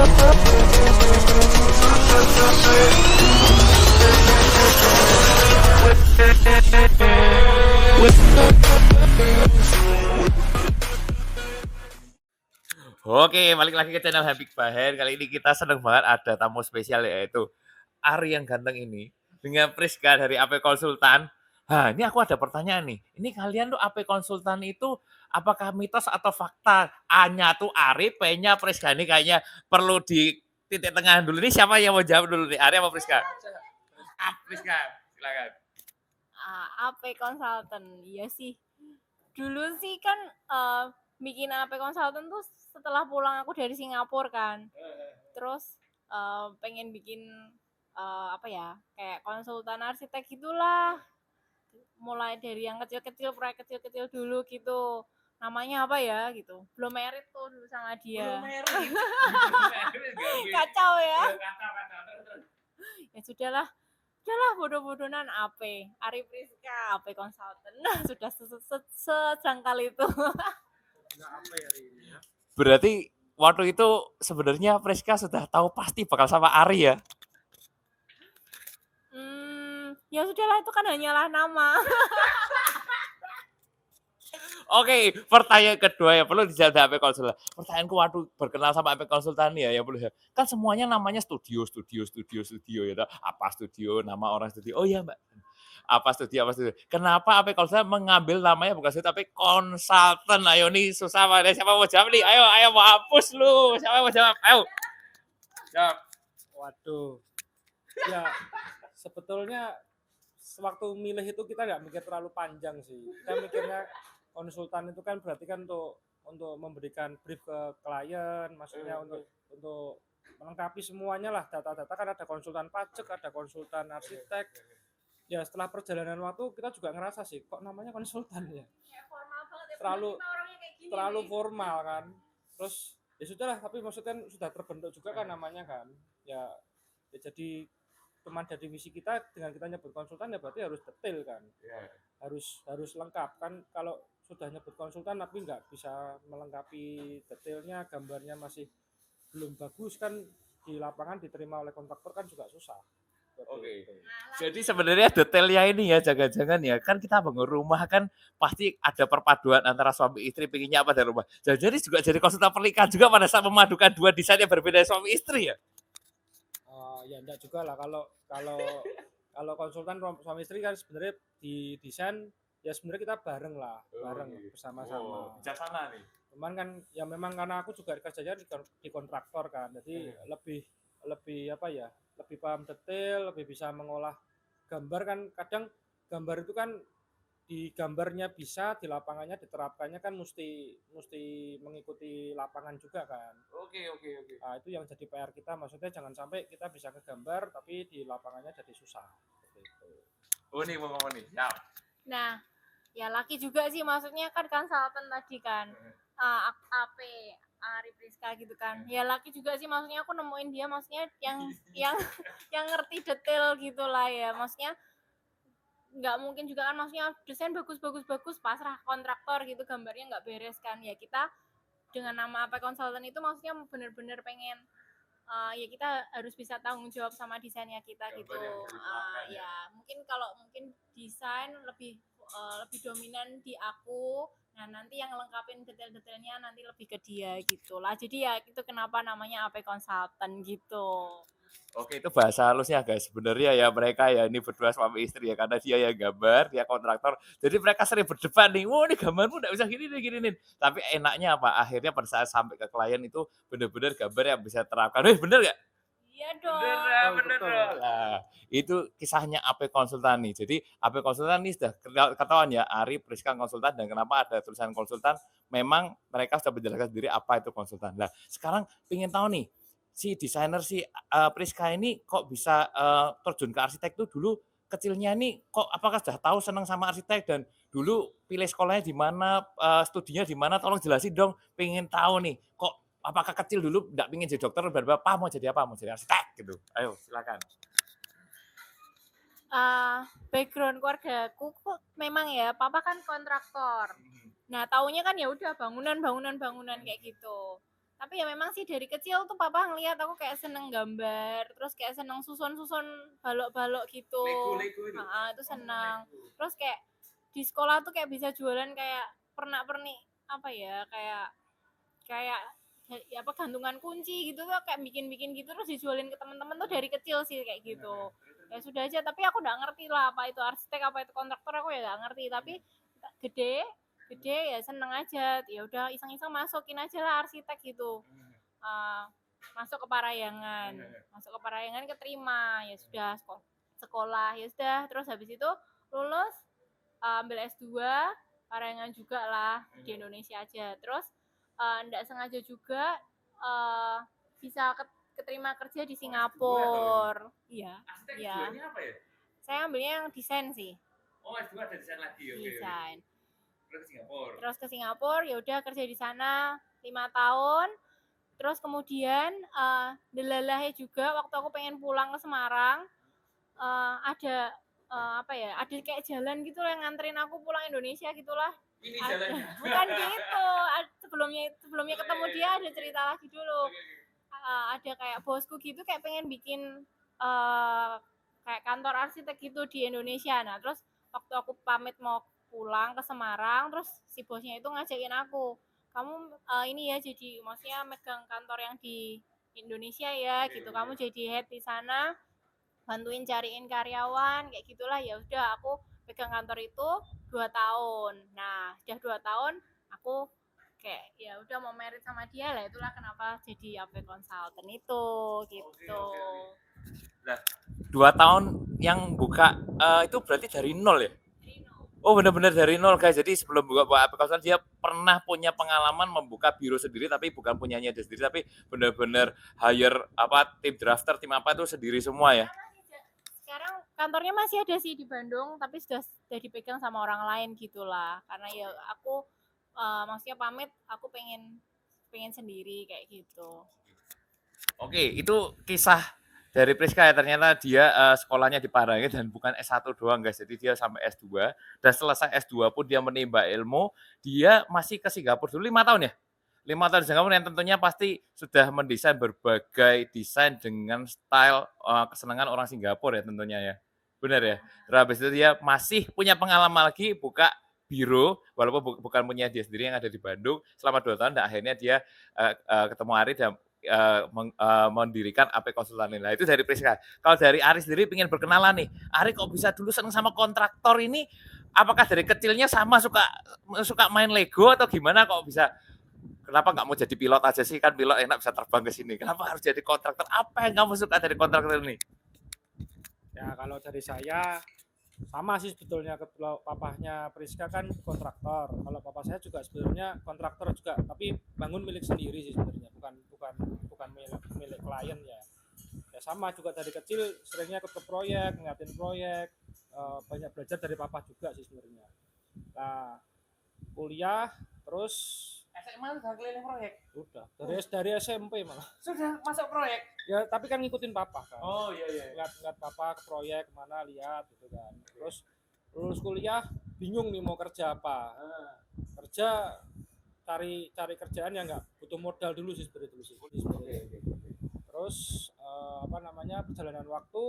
Oke, balik lagi ke channel Habib Bahen. Kali ini kita seneng banget ada tamu spesial yaitu Ari yang ganteng ini dengan Priska dari AP Konsultan. Ini aku ada pertanyaan nih. Ini kalian tuh AP Konsultan itu apakah mitos atau fakta? A-nya tuh Ari, P-nya Priska. Ini kayaknya perlu di titik tengah dulu. Ini siapa yang mau jawab dulu nih? Ari apa Priska? Priska, silakan. AP Consultant, iya sih. Dulu sih kan bikin AP Consultant tuh setelah pulang aku dari Singapura kan. Terus pengen bikin kayak konsultan arsitek gitulah. Mulai dari yang kecil-kecil, proyek kecil-kecil dulu gitu. Namanya apa ya gitu. Belum merit tuh dulu sama dia. Belum merit. Kacau ya. Kacau. Ya sudahlah bodoh-bodohan AP Ari Priska AP Consultant. Nah, sudah sejangkal itu. Berarti waktu itu sebenarnya Priska sudah tahu pasti bakal sama Ari ya? Ya sudahlah, itu kan hanyalah nama. Oke, pertanyaan kedua yang perlu dijawab AP Konsultan. Pertanyaanku waktu berkenal sama AP Konsultan ya, yang perlu kan semuanya namanya studio ya. Apa studio, nama orang studio. Oh iya Mbak. Apa studio. Kenapa AP Konsultan mengambil namanya bukan studio tapi konsultan? Ayo nih susah banget. Siapa mau jawab nih? Ayo mau hapus lu. Siapa mau jawab? Ayo. Jawab. Waduh. Ya, sebetulnya waktu milih itu kita nggak mikir terlalu panjang sih. Kita mikirnya konsultan itu kan berarti kan untuk memberikan brief ke klien, maksudnya untuk melengkapi semuanya lah, data-data. Kan ada konsultan pajak, ada konsultan arsitek. Ya setelah perjalanan waktu kita juga ngerasa sih kok namanya konsultan ya. Formal banget ya. Terlalu formal kan. Terus ya sudahlah, tapi maksudnya sudah terbentuk juga kan namanya kan. Ya jadi teman dari misi kita dengan kita nyebut konsultan ya berarti harus detail kan. Harus lengkap kan. Kalau sudah nyebut konsultan tapi nggak bisa melengkapi detailnya, gambarnya masih belum bagus kan, di lapangan diterima oleh kontraktor kan juga susah. Oke. Jadi sebenarnya detailnya ini ya, jangan-jangan ya, kan kita bangun rumah kan pasti ada perpaduan antara suami istri pengennya apa dari rumah. Jadi juga jadi konsultan pernikahan juga pada saat memadukan dua desain yang berbeda suami istri ya. Ya enggak juga lah, kalau konsultan suami istri kan sebenarnya di desain ya sebenarnya kita bareng bersama-sama. Bijaksana nih. Cuman kan ya memang karena aku juga kerjanya di kontraktor kan, jadi lebih paham detail, lebih bisa mengolah gambar kan. Kadang gambar itu kan di gambarnya bisa, di lapangannya diterapkannya kan mesti mengikuti lapangan juga kan. Oke. Nah, itu yang jadi PR kita, maksudnya jangan sampai kita bisa ke gambar tapi di lapangannya jadi susah. Seperti itu. Oh nih mau ngomong nih. Siap. Nah, ya laki juga sih, maksudnya kan konsultan tadi kan. AP Ari Priska gitu kan. Ya laki juga sih, maksudnya aku nemuin dia maksudnya yang ngerti detail gitulah ya. Maksudnya nggak mungkin juga kan, maksudnya desain bagus pasrah kontraktor gitu gambarnya nggak beres kan. Ya kita dengan nama AP Consultant itu maksudnya benar-benar pengen ya kita harus bisa tanggung jawab sama desainnya kita gitu. Ya mungkin kalau desain lebih dominan di aku. Nah nanti yang lengkapin detail-detailnya nanti lebih ke dia gitu lah. Jadi ya itu kenapa namanya AP Consultant gitu. Oke, itu bahasa halusnya guys. Sebenarnya ya mereka ya ini berdua suami istri ya, karena dia yang gambar, dia kontraktor. Jadi mereka sering berdebat nih, ini gambarmu nggak bisa gini nih. Tapi enaknya apa? Akhirnya pada saat sampai ke klien itu benar-benar gambar yang bisa terapkan. Bener nggak? Iya dong. Bener. Nah, itu kisahnya AP Konsultan nih. Jadi AP Konsultan nih sudah ketahuan ya, Ari Priska konsultan, dan kenapa ada tulisan konsultan? Memang mereka sudah menjelaskan sendiri apa itu konsultan. Nah, sekarang pengen tahu nih, si desainer si Priska ini kok bisa terjun ke arsitek tuh dulu kecilnya nih kok apakah sudah tahu senang sama arsitek dan dulu pilih sekolahnya di mana, studinya di mana, tolong jelasin dong, pengen tahu nih kok apakah kecil dulu enggak pengen jadi dokter, bapak mau jadi apa, mau jadi arsitek gitu. Ayo silakan. Background keluargaku kok memang ya papa kan kontraktor. Nah taunya kan ya udah bangunan kayak gitu. Tapi ya memang sih dari kecil tuh papa ngeliat aku kayak seneng gambar, terus kayak seneng susun-susun balok-balok gitu. Lego itu. Itu seneng. Terus kayak di sekolah tuh kayak bisa jualan kayak pernak-pernik apa ya, kayak kayak ya apa gantungan kunci gitu tuh kayak bikin-bikin gitu terus dijualin ke teman-teman tuh dari kecil sih kayak gitu. Ya sudah aja, tapi aku nggak ngerti lah apa itu arsitek apa itu kontraktor, aku ya nggak ngerti. Tapi gede gede ya seneng aja, ya udah iseng-iseng masukin aja lah arsitek gitu. Uh, masuk ke Parahyangan keterima, ya sudah sekolah ya sudah, terus habis itu lulus ambil S2 Parahyangan juga lah di Indonesia aja. Terus nggak sengaja juga bisa keterima kerja di Singapura. Iya. Iya. Apa ya? Saya ambilnya yang desain sih. Oh, S2 ada desain lagi. Desain. Terus ke Singapura, ya udah kerja di sana 5 tahun. Terus kemudian delalahnya juga waktu aku pengen pulang ke Semarang, ada apa ya? Ada kayak jalan gitu yang nganterin aku pulang Indonesia gitulah. Ini jalannya. Bukan gitu. Sebelumnya ketemu dia ada cerita lagi dulu. Ada kayak bosku gitu kayak pengen bikin kayak kantor arsitek gitu di Indonesia. Nah, terus waktu aku pamit mau pulang ke Semarang, terus si bosnya itu ngajakin aku, kamu ini ya jadi maksudnya megang kantor yang di Indonesia ya gitu, kamu jadi head di sana, bantuin cariin karyawan kayak gitulah. Ya udah aku pegang kantor itu 2 tahun. Nah sudah 2 tahun aku kayak ya udah mau merit sama dia lah, itulah kenapa jadi AP Consultant itu gitu. Nah 2 tahun yang buka itu berarti dari nol ya? Oh benar-benar dari nol guys. Jadi sebelum buka AP Consultant dia pernah punya pengalaman membuka biro sendiri, tapi bukan punyanya dia sendiri, tapi benar-benar hire apa tim drafter, tim apa itu sendiri semua ya. Sekarang kantornya masih ada sih di Bandung, tapi sudah dipegang sama orang lain gitulah. Karena ya aku maksudnya pamit, aku pengen sendiri kayak gitu. Oke, itu kisah dari Priska ya. Ternyata dia sekolahnya di Parahyangan dan bukan S1 doang guys, jadi dia sampai S2 dan selesai S2 pun dia menimba ilmu. Dia masih ke Singapura dulu 5 tahun ya, 5 tahun di Singapura yang tentunya pasti sudah mendesain berbagai desain dengan style kesenangan orang Singapura ya tentunya ya, benar ya. Terus habis itu dia masih punya pengalaman lagi buka biro, walaupun bukan punya dia sendiri yang ada di Bandung selama 2 tahun, dan akhirnya dia ketemu Ari dan mendirikan AP Konsultan. Nah itu dari Priska. Kalau dari Ari sendiri pengen berkenalan nih, Ari kok bisa dulu seneng sama kontraktor ini? Apakah dari kecilnya sama suka main Lego atau gimana kok bisa? Kenapa nggak mau jadi pilot aja sih, kan pilot enak bisa terbang ke sini? Kenapa harus jadi kontraktor? Apa yang kamu suka dari kontraktor ini? Ya kalau dari saya sama sih sebetulnya, papahnya Priska kan kontraktor. Kalau papa saya juga sebenarnya kontraktor juga, tapi bangun milik sendiri sih sebenarnya, bukan milik klien ya. Ya sama juga dari kecil seringnya ikut ke proyek, ngeliatin proyek, banyak belajar dari papa juga sih sebenarnya. Nah, kuliah terus SMA udah keliling proyek? Udah, dari SMP malah. Sudah masuk proyek? Ya, tapi kan ngikutin papa kan. Oh iya. Lihat papa ke proyek kemana, lihat gitu kan. Terus lulus kuliah bingung nih mau kerja apa. Kerja cari kerjaan yang nggak butuh modal dulu sih sebenarnya dulu sih. Terus perjalanan waktu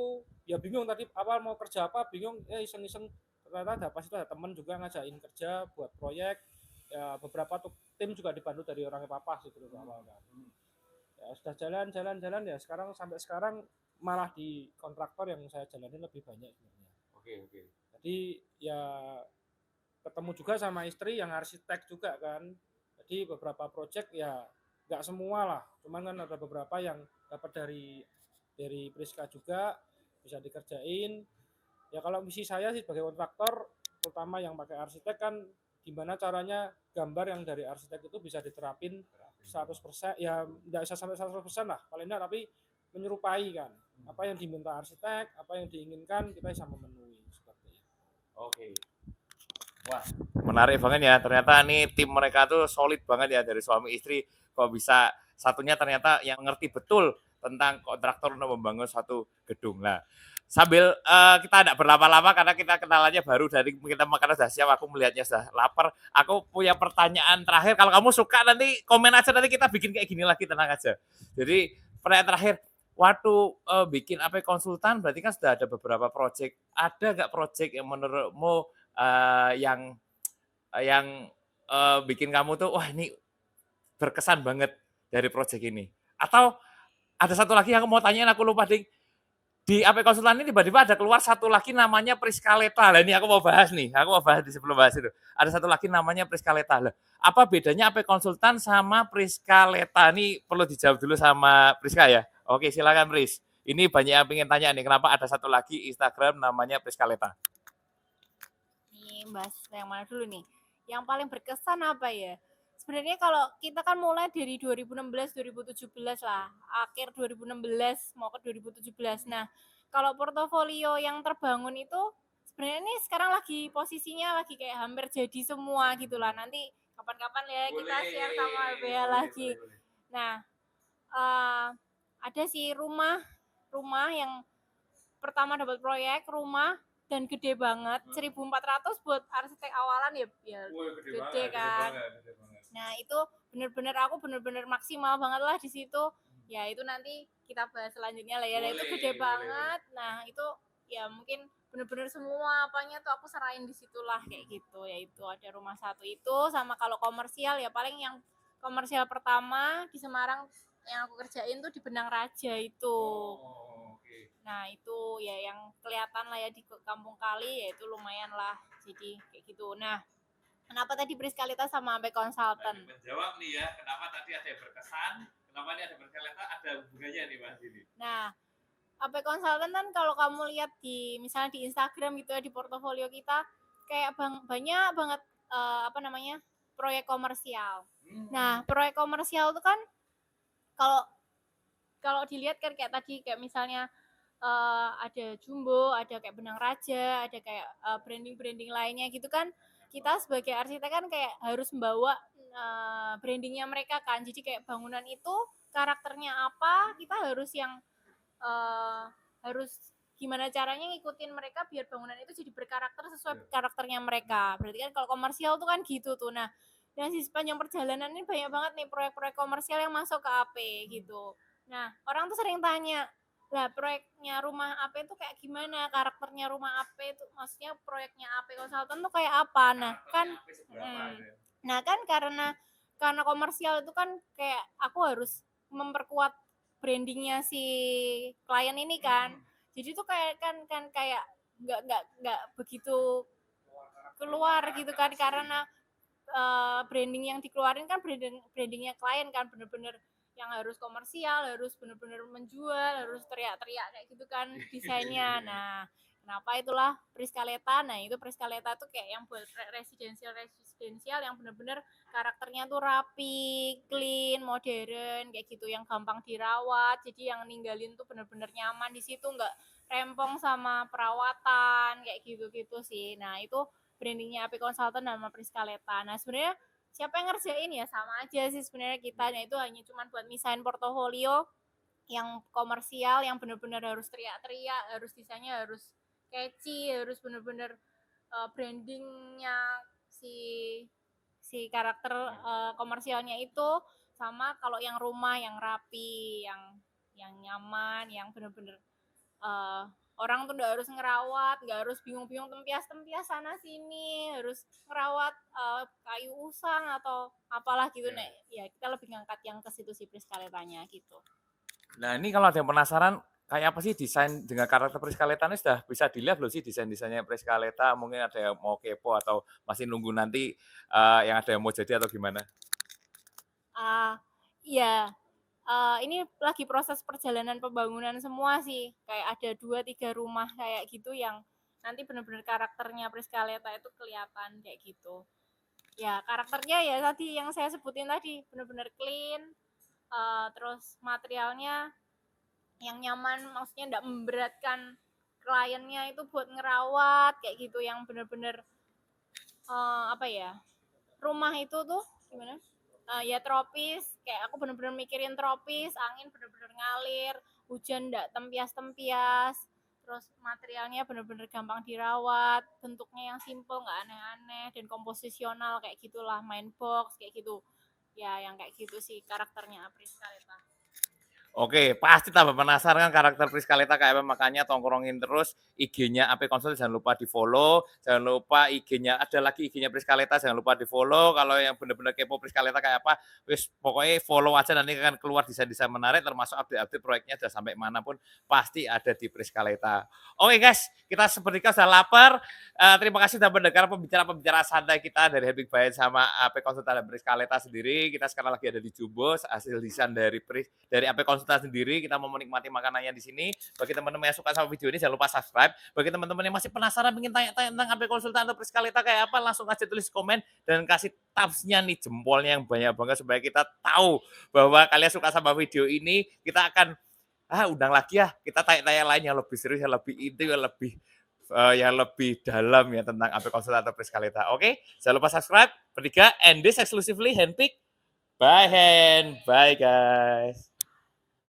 ya bingung tadi awal mau kerja apa, bingung iseng-iseng ternyata pas itu ada temen juga ngajakin kerja buat proyek. Ya beberapa tuh tim juga dibantu dari orangnya papa sih dulu awal kan. Ya sudah jalan ya, sampai sekarang malah di kontraktor yang saya jalanin lebih banyak sebenarnya. Oke. Jadi ya ketemu juga sama istri yang arsitek juga kan. Jadi beberapa project ya nggak semua lah, cuman kan ada beberapa yang dapat dari Priska juga bisa dikerjain. Ya kalau misi saya sih sebagai kontraktor, terutama yang pakai arsitek kan gimana caranya gambar yang dari arsitek itu bisa diterapin 100%, ya tidak bisa sampai 100% lah paling tidak, tapi menyerupai kan apa yang diminta arsitek, apa yang diinginkan kita bisa memenuhi seperti itu. Oke. Wah, menarik banget ya. Ternyata nih tim mereka tuh solid banget ya, dari suami istri. Kok bisa satunya ternyata yang ngerti betul tentang kontraktor untuk membangun satu gedung. Nah, sambil kita tidak berlama-lama karena kita kenalannya baru dari kita makan sudah siap, aku melihatnya sudah lapar. Aku punya pertanyaan terakhir, kalau kamu suka nanti komen aja, nanti kita bikin kayak gini lagi, tenang aja. Jadi pertanyaan terakhir, waktu bikin AP konsultan berarti kan sudah ada beberapa project. Ada nggak project yang menurutmu yang bikin kamu tuh wah ini berkesan banget dari project ini? Atau ada satu lagi yang aku mau tanyain, aku lupa ding. Di AP konsultan ini tiba-tiba ada keluar satu lagi namanya Priska Leta. Lah ini aku mau bahas nih. Aku mau bahas di sebelum bahas itu. Ada satu lagi namanya Priska Leta. Lah, apa bedanya AP konsultan sama Priska Leta? Ini perlu dijawab dulu sama Priska ya. Oke, silakan Pris. Ini banyak yang pengen tanya nih, kenapa ada satu lagi Instagram namanya Priska Leta? Nih, bahas yang mana dulu nih? Yang paling berkesan apa ya? Sebenarnya kalau kita kan mulai dari 2016 2017 lah, akhir 2016 mau ke 2017. Nah, kalau portofolio yang terbangun itu sebenarnya ini sekarang lagi posisinya lagi kayak hampir jadi semua gitu lah. Nanti kapan-kapan ya kita share sama Bea lagi. Nah, ada sih rumah yang pertama dapat proyek rumah dan gede banget, 1.400 buat arsitek awalan ya gede kan. Nah itu bener-bener aku bener-bener maksimal banget lah di situ. Ya itu nanti kita bahas selanjutnya lah ya. Nah, itu gede banget. Nah itu ya mungkin bener-bener semua apanya tuh aku serahin di situlah kayak gitu. Yaitu ada rumah satu itu, sama kalau komersial ya paling yang komersial pertama di Semarang yang aku kerjain tuh di Benang Raja itu. Nah itu ya yang kelihatan lah ya di Kampung Kali, ya itu lumayan lah, jadi kayak gitu. Nah kenapa tadi Priska Leta sama AP Consultant? Menjawab nih ya, kenapa tadi ada yang berkesan, kenapa ini ada Priska Leta, ada hubungannya nih Mas ini. Nah AP Consultant kan kalau kamu lihat di misalnya di Instagram gitu ya, di portofolio kita kayak banyak banget proyek komersial. Nah proyek komersial itu kan kalau dilihat kan kayak tadi kayak misalnya ada Jumbo, ada kayak Benang Raja, ada kayak branding-branding lainnya gitu kan. Kita sebagai arsitek kan kayak harus membawa brandingnya mereka kan. Jadi kayak bangunan itu karakternya apa, kita harus yang harus gimana caranya ngikutin mereka biar bangunan itu jadi berkarakter sesuai karakternya mereka. Berarti kan kalau komersial tuh kan gitu tuh. Nah, dan di sepanjang perjalanan ini banyak banget nih proyek-proyek komersial yang masuk ke AP gitu. Nah, orang tuh sering tanya, lah proyeknya rumah AP itu kayak gimana, karakternya rumah AP itu, maksudnya proyeknya AP Consultant tuh kayak apa? Nah kan karena komersial itu kan kayak aku harus memperkuat brandingnya si klien ini kan, jadi tuh kayak kayak nggak begitu keluar gitu kan, karena branding yang dikeluarin kan brandingnya klien kan, bener-bener yang harus komersial, harus bener-bener menjual, harus teriak-teriak kayak gitu kan desainnya. Nah kenapa itulah Priska Leta. Nah itu Priska Leta tuh kayak yang buat residensial yang bener-bener karakternya tuh rapi, clean, modern kayak gitu, yang gampang dirawat, jadi yang ninggalin tuh bener-bener nyaman di situ, nggak rempong sama perawatan kayak gitu-gitu sih. Nah itu brandingnya AP Consultant dan Priska Leta. Nah sebenarnya siapa yang ngerjain ya sama aja sih sebenarnya kita. Nah itu hanya cuma buat misain portofolio yang komersial, yang benar-benar harus teriak-teriak, harus desainnya harus catchy, harus benar-benar brandingnya si karakter komersialnya itu. Sama kalau yang rumah yang rapi, yang nyaman, yang benar-benar orang tuh nggak harus ngerawat, nggak harus bingung-bingung tempias sana sini, harus ngerawat kayu usang atau apalah gitu. Nah ya kita lebih ngangkat yang ke situ sih Priska Letanya gitu. Nah ini kalau ada yang penasaran, kayak apa sih desain dengan karakter Priska Leta ini, sudah bisa dilihat belum sih desain-desainnya Priska Leta? Mungkin ada yang mau kepo atau masih nunggu nanti yang ada yang mau jadi atau gimana? Iya, ini lagi proses perjalanan pembangunan semua sih. Kayak ada 2-3 rumah kayak gitu yang nanti benar-benar karakternya Priska Leta itu kelihatan kayak gitu. Ya karakternya ya tadi yang saya sebutin tadi, benar-benar clean, terus materialnya yang nyaman, maksudnya enggak memberatkan kliennya itu buat ngerawat kayak gitu, yang benar-benar rumah itu tuh gimana? Ya tropis, kayak aku bener-bener mikirin tropis, angin bener-bener ngalir, hujan enggak tempias-tempias, terus materialnya bener-bener gampang dirawat, bentuknya yang simple nggak aneh-aneh dan komposisional kayak gitulah, main box kayak gitu ya, yang kayak gitu sih karakternya Priska Leta. Oke, pasti tambah penasaran kan karakter Priskaleta kayak apa, makanya tongkrongin terus IG-nya AP Konsul, jangan lupa di-follow, jangan lupa IG-nya, ada lagi IG-nya Priskaleta, jangan lupa di-follow. Kalau yang bener-bener kepo Priskaleta kayak apa, wis pokoknya follow aja, nanti akan keluar desain-desain menarik, termasuk update-update proyeknya sudah sampai manapun, pasti ada di Priskaleta. Oke guys, kita sepertinya sudah lapar. Terima kasih sudah mendengar pembicaraan santai kita dari Happy Buying sama AP Konsultan dan Priskaleta sendiri. Kita sekarang lagi ada di Jumbo, hasil desain dari AP Konsultan sendiri. Kita mau menikmati makanannya di sini. Bagi teman-teman yang suka sama video ini, jangan lupa subscribe. Bagi teman-teman yang masih penasaran ingin tanya-tanya tentang AP Konsultan atau Priskaleta kayak apa, langsung aja tulis komen dan kasih thumbs-nya nih, jempolnya yang banyak banget supaya kita tahu bahwa kalian suka sama video ini. Kita akan undang lagi ya, kita tanya-tanya lain yang lebih serius, yang lebih intim, yang lebih dalam ya tentang AP Konsultan atau Priskaleta. Oke, jangan lupa subscribe. Bertiga, and this exclusively handpicked by hand. Bye guys.